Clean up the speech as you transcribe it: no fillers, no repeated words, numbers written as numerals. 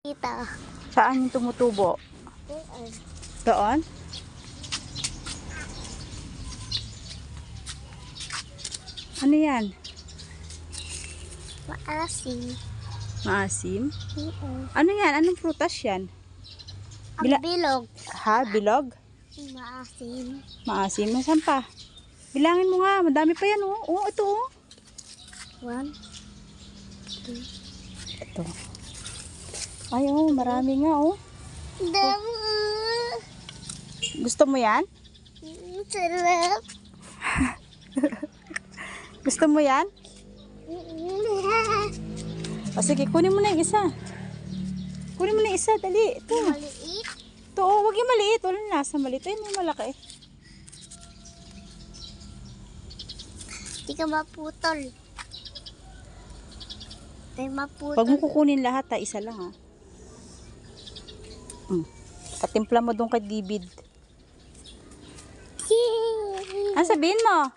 Kita. Saan yung tumutubo? Doon. Doon? Ano yan? Maasim. Maasim? Oo. Ano yan? Anong prutas yan? Ang bilog. Ha? Bilog? Maasim. Maasim? Nasaan pa? Bilangin mo nga. Madami pa yan oh. Oo, ito oh. 1, 2. Ito. Ay oh, marami nga oh. Dami. Gusto mo yan? Sarap. Gusto mo yan? O sige, kunin mo na yung isa. Kunin mo na yung isa, dali. Ito. Maliit. Ito oh, huwag yung maliit. Wala nasa maliit. Ayun yung malaki. Di ka maputol. Di maputol. Pag mo kukunin lahat ha, isa lang ha. Patimpla mo doon kay David. Ano sabihin mo?